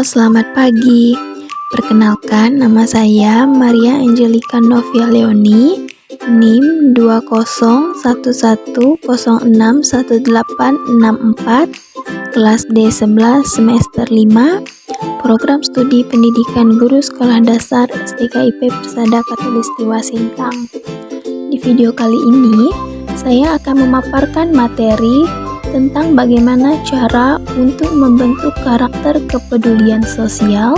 Halo, selamat pagi. Perkenalkan, nama saya Maria Angelica Novia Leoni, NIM 2011061864, kelas D11 semester 5, program studi pendidikan guru sekolah dasar STKIP Persada Khatulistiwa Sintang. Di video kali ini, saya akan memaparkan materi tentang bagaimana cara untuk membentuk karakter kepedulian sosial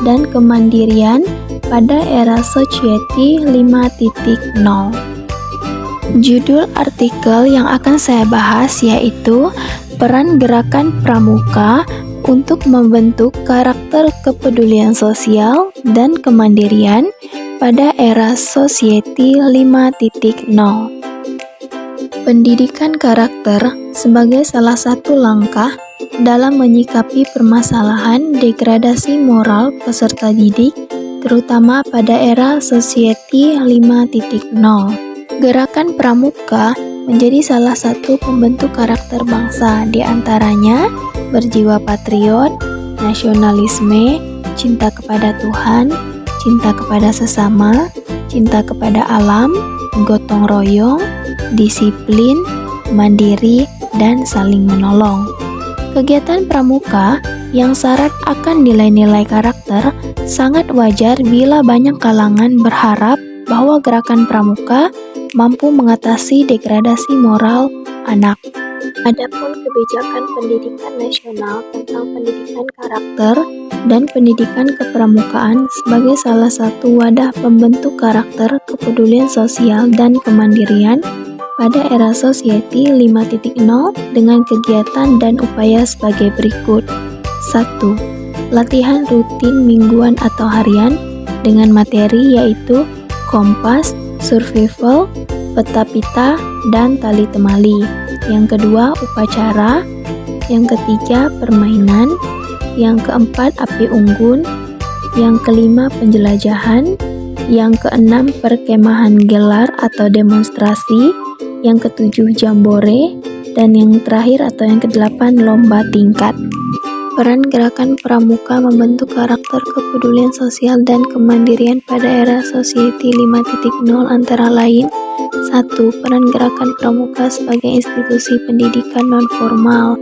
dan kemandirian pada era Society 5.0. Judul artikel yang akan saya bahas yaitu peran gerakan pramuka untuk membentuk karakter kepedulian sosial dan kemandirian pada era Society 5.0. Pendidikan karakter sebagai salah satu langkah dalam menyikapi permasalahan degradasi moral peserta didik, terutama pada era Society 5.0. Gerakan pramuka menjadi salah satu pembentuk karakter bangsa, di antaranya berjiwa patriot, nasionalisme, cinta kepada Tuhan, cinta kepada sesama, cinta kepada alam, gotong royong, disiplin, mandiri, dan saling menolong. Kegiatan pramuka yang syarat akan nilai-nilai karakter sangat wajar bila banyak kalangan berharap bahwa gerakan pramuka mampu mengatasi degradasi moral anak. Adapun kebijakan pendidikan nasional tentang pendidikan karakter dan pendidikan kepramukaan sebagai salah satu wadah pembentuk karakter kepedulian sosial dan kemandirian pada era Society 5.0 dengan kegiatan dan upaya sebagai berikut. 1. Latihan rutin mingguan atau harian dengan materi yaitu kompas, survival, peta pita, dan tali temali. Yang kedua, upacara. Yang ketiga, permainan. Yang keempat, api unggun. Yang kelima, penjelajahan. Yang keenam, perkemahan gelar atau demonstrasi. Yang ketujuh, jambore. Dan yang terakhir atau yang kedelapan, lomba tingkat. Peran gerakan pramuka membentuk karakter kepedulian sosial dan kemandirian pada era Society 5.0 antara lain: 1. Peran gerakan pramuka sebagai institusi pendidikan non-formal.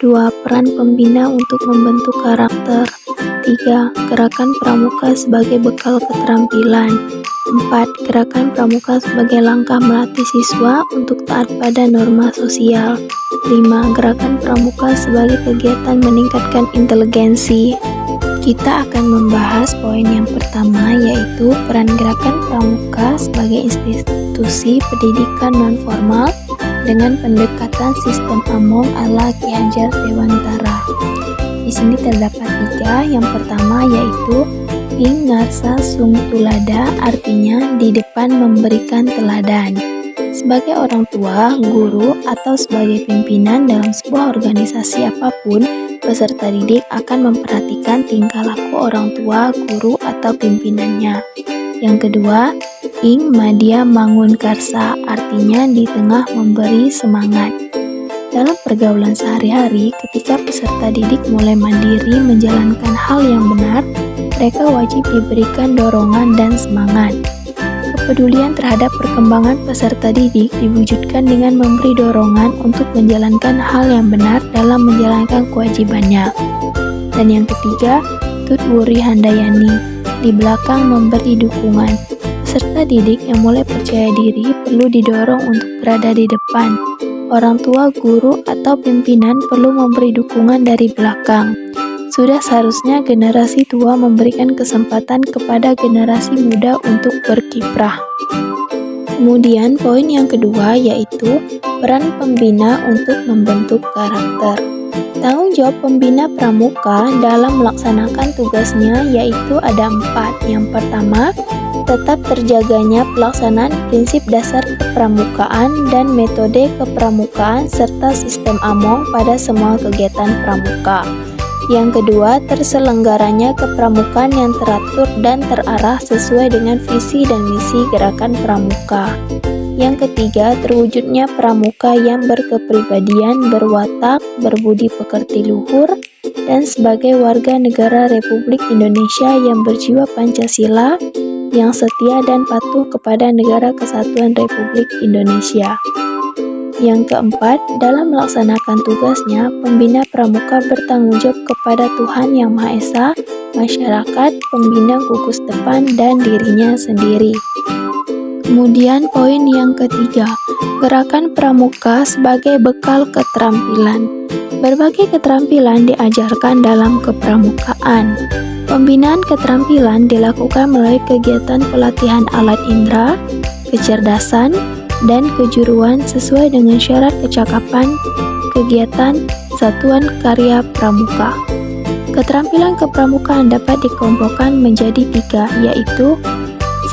2. Peran pembina untuk membentuk karakter. 3. Gerakan pramuka sebagai bekal keterampilan. 4. Gerakan pramuka sebagai langkah melatih siswa untuk taat pada norma sosial. 5. Gerakan pramuka sebagai kegiatan meningkatkan inteligensi. Kita akan membahas poin yang pertama, yaitu peran gerakan pramuka sebagai institusi pendidikan non-formal dengan pendekatan sistem Among ala Ki Hajar Dewantara. Di sini terdapat 3. Yang pertama yaitu ing ngarsa sung tulada, artinya di depan memberikan teladan. Sebagai orang tua, guru, atau sebagai pimpinan dalam sebuah organisasi apapun, peserta didik akan memperhatikan tingkah laku orang tua, guru, atau pimpinannya. Yang kedua, ing madya mangun karsa, artinya di tengah memberi semangat. Dalam pergaulan sehari-hari, ketika peserta didik mulai mandiri menjalankan hal yang benar, mereka wajib diberikan dorongan dan semangat. Kepedulian terhadap perkembangan peserta didik diwujudkan dengan memberi dorongan untuk menjalankan hal yang benar dalam menjalankan kewajibannya. Dan yang ketiga, Tut Wuri Handayani, di belakang memberi dukungan. Peserta didik yang mulai percaya diri perlu didorong untuk berada di depan. Orang tua, guru, atau pimpinan perlu memberi dukungan dari belakang. Sudah seharusnya generasi tua memberikan kesempatan kepada generasi muda untuk berkiprah. Kemudian poin yang kedua yaitu peran pembina untuk membentuk karakter. Tanggung jawab pembina pramuka dalam melaksanakan tugasnya yaitu ada 4. Yang pertama, tetap terjaganya pelaksanaan prinsip dasar kepramukaan dan metode kepramukaan serta sistem Among pada semua kegiatan pramuka. Yang kedua, terselenggaranya kepramukaan yang teratur dan terarah sesuai dengan visi dan misi gerakan pramuka. Yang ketiga, terwujudnya pramuka yang berkepribadian, berwatak, berbudi pekerti luhur, dan sebagai warga negara Republik Indonesia yang berjiwa Pancasila, yang setia dan patuh kepada Negara Kesatuan Republik Indonesia. Yang keempat, dalam melaksanakan tugasnya, pembina pramuka bertanggung jawab kepada Tuhan Yang Maha Esa, masyarakat, pembina gugus depan, dan dirinya sendiri. Kemudian poin yang ketiga, gerakan pramuka sebagai bekal keterampilan. Berbagai keterampilan diajarkan dalam kepramukaan. Pembinaan keterampilan dilakukan melalui kegiatan pelatihan alat indera, kecerdasan, dan kejuruan sesuai dengan syarat kecakapan kegiatan satuan karya pramuka. Keterampilan kepramukaan dapat dikelompokkan menjadi 3, yaitu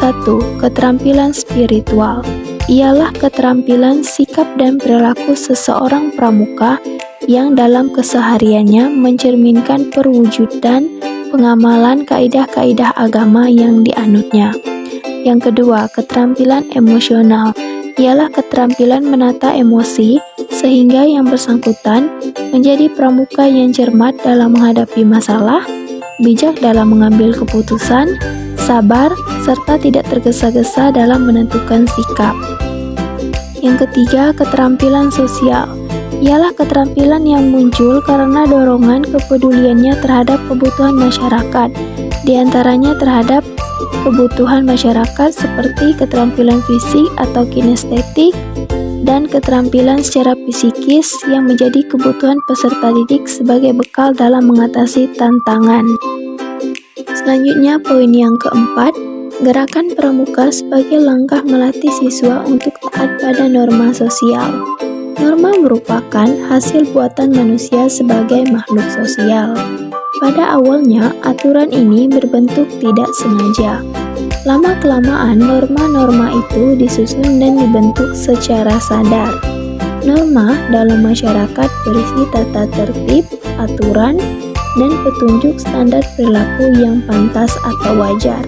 1. Keterampilan spiritual. Ialah keterampilan sikap dan perilaku seseorang pramuka yang dalam kesehariannya mencerminkan perwujudan pengamalan kaidah-kaidah agama yang dianutnya. Yang kedua, keterampilan emosional. Ialah keterampilan menata emosi sehingga yang bersangkutan menjadi pramuka yang cermat dalam menghadapi masalah, bijak dalam mengambil keputusan, sabar, serta tidak tergesa-gesa dalam menentukan sikap. Yang ketiga, keterampilan sosial. Ialah keterampilan yang muncul karena dorongan kepeduliannya terhadap kebutuhan masyarakat, diantaranya terhadap kebutuhan masyarakat seperti keterampilan fisik atau kinestetik dan keterampilan secara psikis yang menjadi kebutuhan peserta didik sebagai bekal dalam mengatasi tantangan. Selanjutnya poin yang keempat, gerakan pramuka sebagai langkah melatih siswa untuk taat pada norma sosial. Norma merupakan hasil buatan manusia sebagai makhluk sosial. Pada awalnya, aturan ini berbentuk tidak sengaja. Lama-kelamaan, norma-norma itu disusun dan dibentuk secara sadar. Norma dalam masyarakat berisi tata tertib, aturan, dan petunjuk standar perilaku yang pantas atau wajar.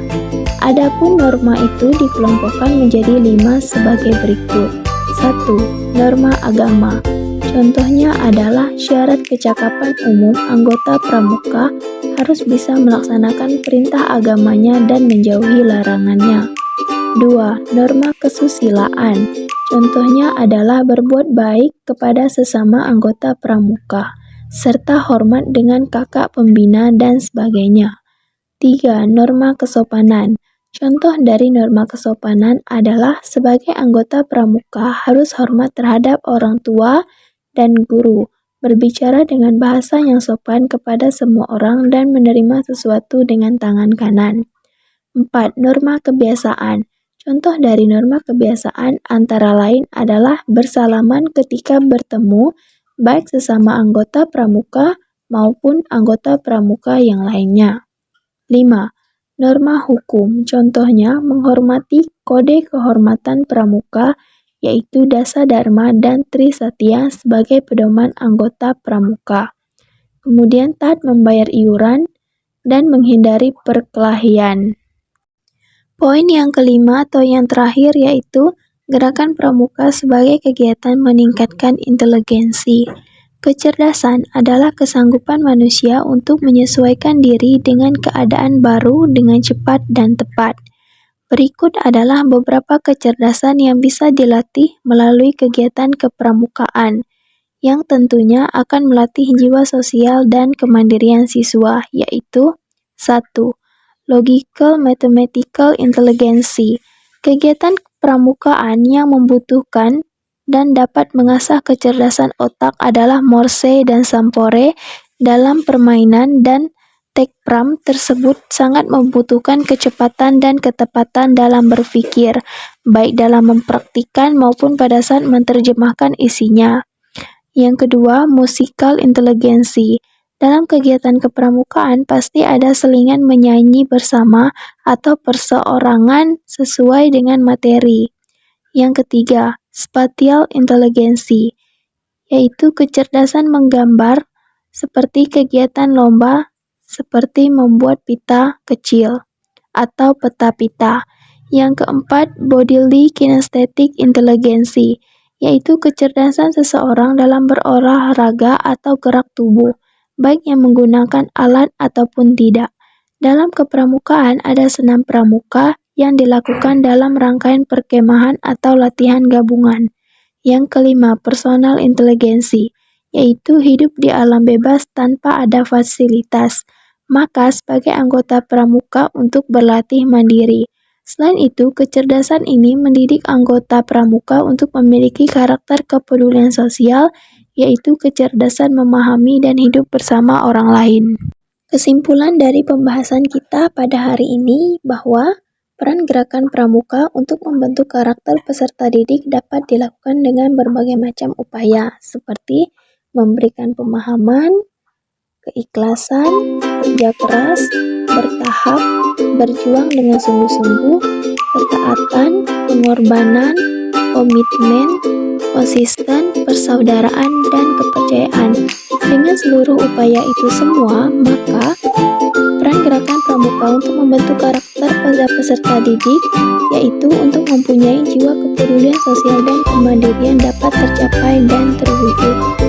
Adapun norma itu dikelompokkan menjadi 5 sebagai berikut. 1. Norma agama. Contohnya adalah syarat kecakapan umum anggota pramuka harus bisa melaksanakan perintah agamanya dan menjauhi larangannya. 2. Norma kesusilaan. Contohnya adalah berbuat baik kepada sesama anggota pramuka, serta hormat dengan kakak pembina dan sebagainya. 3. Norma kesopanan. Contoh dari norma kesopanan adalah sebagai anggota pramuka harus hormat terhadap orang tua dan guru, berbicara dengan bahasa yang sopan kepada semua orang dan menerima sesuatu dengan tangan kanan. 4. Norma kebiasaan. Contoh dari norma kebiasaan antara lain adalah bersalaman ketika bertemu, baik sesama anggota pramuka maupun anggota pramuka yang lainnya. 5. Norma hukum. Contohnya menghormati kode kehormatan pramuka, yaitu Dasa Dharma dan Trisatya sebagai pedoman anggota pramuka. Kemudian taat membayar iuran dan menghindari perkelahian. Poin yang kelima atau yang terakhir yaitu gerakan pramuka sebagai kegiatan meningkatkan inteligensi. Kecerdasan adalah kesanggupan manusia untuk menyesuaikan diri dengan keadaan baru dengan cepat dan tepat. Berikut adalah beberapa kecerdasan yang bisa dilatih melalui kegiatan kepramukaan, yang tentunya akan melatih jiwa sosial dan kemandirian siswa, yaitu 1. Logical Mathematical Intelligence. Kegiatan kepramukaan yang membutuhkan dan dapat mengasah kecerdasan otak adalah Morse dan Sampore dalam permainan, dan tekpram tersebut sangat membutuhkan kecepatan dan ketepatan dalam berpikir, baik dalam mempraktikkan maupun pada saat menerjemahkan isinya. Yang kedua, Musical Intelligence. Dalam kegiatan kepramukaan pasti ada selingan menyanyi bersama atau perseorangan sesuai dengan materi. Yang ketiga, Spatial Intelligence, yaitu kecerdasan menggambar seperti kegiatan lomba seperti membuat pita kecil atau peta pita. Yang keempat, Bodily Kinesthetic Intelligence, yaitu kecerdasan seseorang dalam berolahraga atau gerak tubuh, baik yang menggunakan alat ataupun tidak. Dalam kepramukaan ada senam pramuka yang dilakukan dalam rangkaian perkemahan atau latihan gabungan. Yang kelima, personal inteligensi, yaitu hidup di alam bebas tanpa ada fasilitas. Maka sebagai anggota pramuka untuk berlatih mandiri. Selain itu, kecerdasan ini mendidik anggota pramuka untuk memiliki karakter kepedulian sosial, yaitu kecerdasan memahami dan hidup bersama orang lain. Kesimpulan dari pembahasan kita pada hari ini bahwa peran gerakan pramuka untuk membentuk karakter peserta didik dapat dilakukan dengan berbagai macam upaya, seperti memberikan pemahaman, keikhlasan, kerja keras, bertahap, berjuang dengan sungguh-sungguh, ketaatan, pengorbanan, komitmen, konsisten, persaudaraan, dan kepercayaan. Dengan seluruh upaya itu semua, maka peran gerakan pramuka untuk membentuk karakter pada peserta didik, yaitu untuk mempunyai jiwa kepedulian sosial dan kemandirian dapat tercapai dan terwujud.